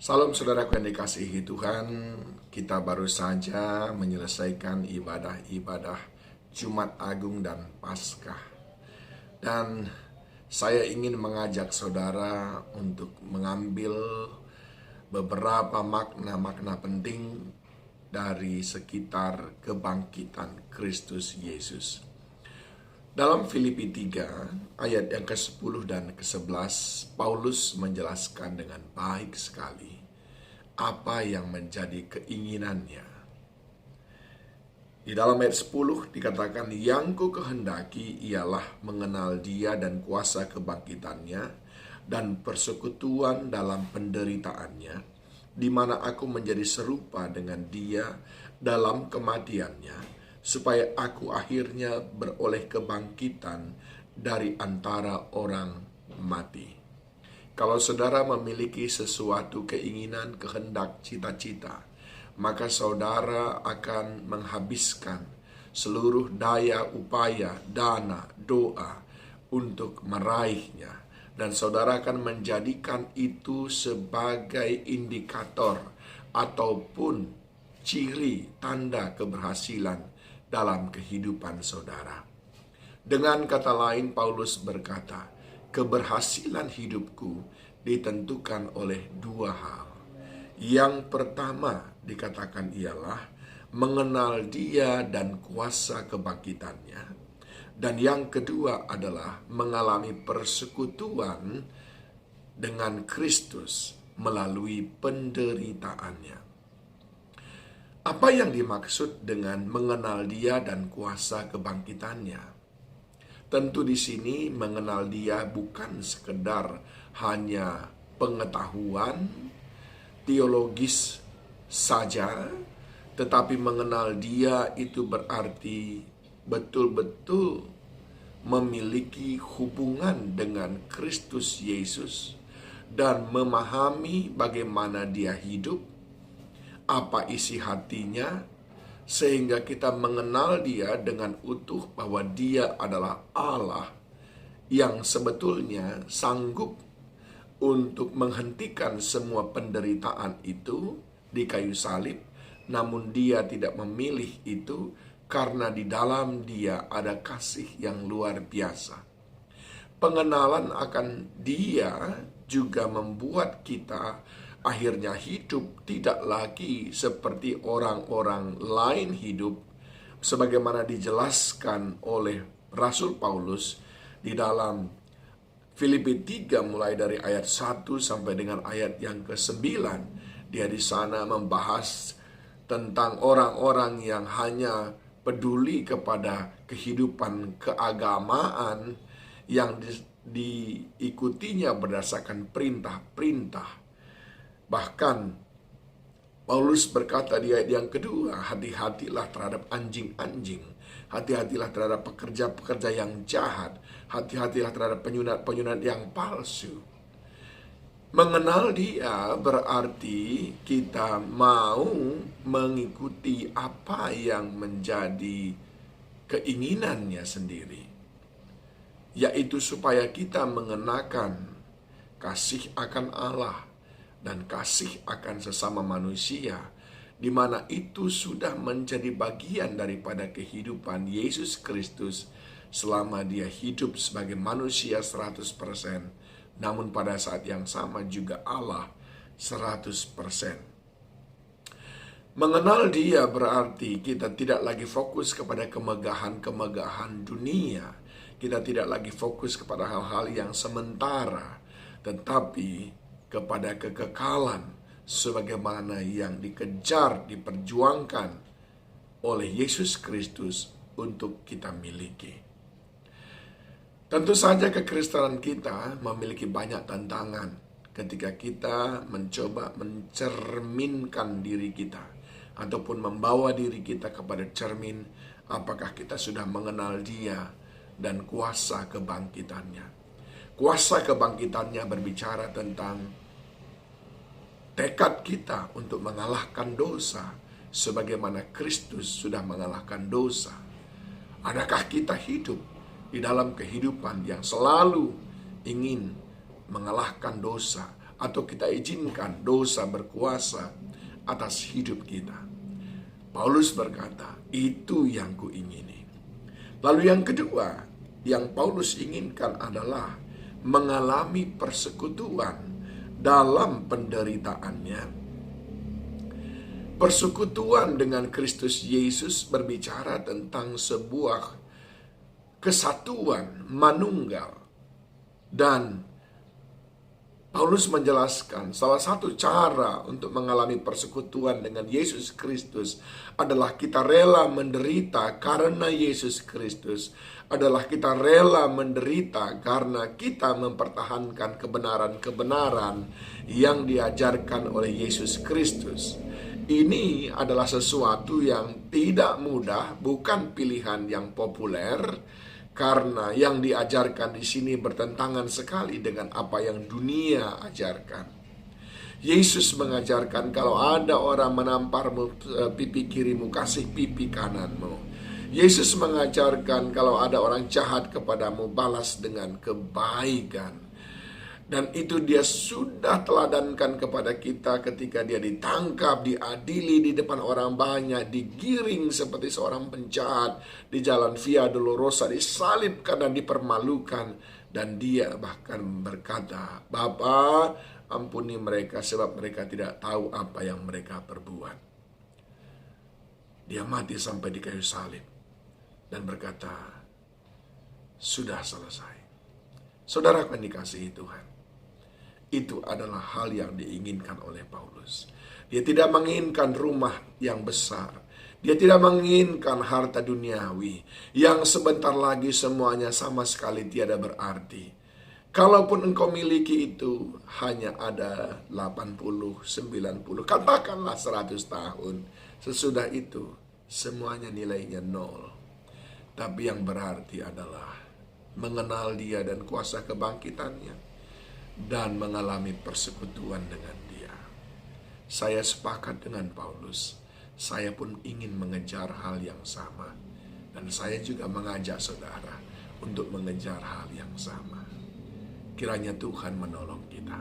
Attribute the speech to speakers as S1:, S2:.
S1: Salam saudaraku yang dikasihi Tuhan, kita baru saja menyelesaikan ibadah-ibadah Jumat Agung dan Paskah. Dan saya ingin mengajak saudara untuk mengambil beberapa makna-makna penting dari sekitar kebangkitan Kristus Yesus. Dalam Filipi 3 ayat yang ke-10 dan ke-11, Paulus menjelaskan dengan baik sekali apa yang menjadi keinginannya. Di dalam ayat 10 dikatakan, "Yang ku kehendaki ialah mengenal Dia dan kuasa kebangkitannya dan persekutuan dalam penderitaannya, di mana aku menjadi serupa dengan Dia dalam kematiannya, supaya aku akhirnya beroleh kebangkitan dari antara orang mati." Kalau saudara memiliki sesuatu keinginan, kehendak, cita-cita, maka saudara akan menghabiskan seluruh daya, upaya, dana, doa untuk meraihnya. Dan saudara akan menjadikan itu sebagai indikator ataupun ciri tanda keberhasilan dalam kehidupan saudara. Dengan kata lain, Paulus berkata, keberhasilan hidupku ditentukan oleh dua hal. Yang pertama dikatakan ialah mengenal Dia dan kuasa kebangkitannya. Dan yang kedua adalah mengalami persekutuan dengan Kristus melalui penderitaannya. Apa yang dimaksud dengan mengenal Dia dan kuasa kebangkitannya? Tentu di sini mengenal Dia bukan sekedar hanya pengetahuan teologis saja, tetapi mengenal Dia itu berarti betul-betul memiliki hubungan dengan Kristus Yesus dan memahami bagaimana Dia hidup, apa isi hatinya, sehingga kita mengenal Dia dengan utuh bahwa Dia adalah Allah yang sebetulnya sanggup untuk menghentikan semua penderitaan itu di kayu salib, namun Dia tidak memilih itu karena di dalam Dia ada kasih yang luar biasa. Pengenalan akan Dia juga membuat kita akhirnya hidup tidak lagi seperti orang-orang lain hidup, sebagaimana dijelaskan oleh Rasul Paulus di dalam Filipi 3 mulai dari ayat 1 sampai dengan ayat yang ke-9. Dia di sana membahas tentang orang-orang yang hanya peduli kepada kehidupan keagamaan yang diikutinya berdasarkan perintah-perintah. Bahkan Paulus berkata di ayat yang kedua, hati-hatilah terhadap anjing-anjing, hati-hatilah terhadap pekerja-pekerja yang jahat, hati-hatilah terhadap penyunat-penyunat yang palsu. Mengenal Dia berarti kita mau mengikuti apa yang menjadi keinginannya sendiri, yaitu supaya kita mengenakan kasih akan Allah dan kasih akan sesama manusia, di mana itu sudah menjadi bagian daripada kehidupan Yesus Kristus selama Dia hidup sebagai manusia 100%, namun pada saat yang sama juga Allah 100%. Mengenal Dia berarti kita tidak lagi fokus kepada kemegahan-kemegahan dunia. Kita tidak lagi fokus kepada hal-hal yang sementara, tetapi kepada kekekalan sebagaimana yang dikejar, diperjuangkan oleh Yesus Kristus untuk kita miliki. Tentu saja kekristenan kita memiliki banyak tantangan ketika kita mencoba mencerminkan diri kita ataupun membawa diri kita kepada cermin apakah kita sudah mengenal Dia dan kuasa kebangkitannya. Kuasa kebangkitannya berbicara tentang tekad kita untuk mengalahkan dosa sebagaimana Kristus sudah mengalahkan dosa. Adakah kita hidup di dalam kehidupan yang selalu ingin mengalahkan dosa atau kita izinkan dosa berkuasa atas hidup kita. Paulus berkata, itu yang kuingini. Lalu yang kedua, yang Paulus inginkan adalah mengalami persekutuan dalam penderitaannya. Persekutuan dengan Kristus Yesus berbicara tentang sebuah kesatuan manunggal. Dan Paulus menjelaskan salah satu cara untuk mengalami persekutuan dengan Yesus Kristus adalah kita rela menderita karena Yesus Kristus. Adalah kita rela menderita karena kita mempertahankan kebenaran-kebenaran yang diajarkan oleh Yesus Kristus. Ini adalah sesuatu yang tidak mudah, bukan pilihan yang populer. Karena yang diajarkan di sini bertentangan sekali dengan apa yang dunia ajarkan. Yesus mengajarkan kalau ada orang menamparmu pipi kirimu, kasih pipi kananmu. Yesus mengajarkan kalau ada orang jahat kepadamu, balas dengan kebaikan. Dan itu dia sudah teladankan kepada kita ketika dia ditangkap, diadili di depan orang banyak, digiring seperti seorang penjahat di jalan Via Dolorosa, disalibkan dan dipermalukan. Dan dia bahkan berkata, Bapa, ampuni mereka sebab mereka tidak tahu apa yang mereka perbuat. Dia mati sampai di kayu salib dan berkata, sudah selesai. Saudara yang dikasihi Tuhan, itu adalah hal yang diinginkan oleh Paulus. Dia tidak menginginkan rumah yang besar. Dia tidak menginginkan harta duniawi yang sebentar lagi semuanya sama sekali tiada berarti. Kalaupun engkau miliki itu hanya ada 80, 90, katakanlah 100 tahun. Sesudah itu semuanya nilainya 0. Tapi yang berarti adalah mengenal dia dan kuasa kebangkitannya dan mengalami persekutuan dengan dia. Saya sepakat dengan Paulus. Saya pun ingin mengejar hal yang sama. Dan saya juga mengajak saudara untuk mengejar hal yang sama. Kiranya Tuhan menolong kita.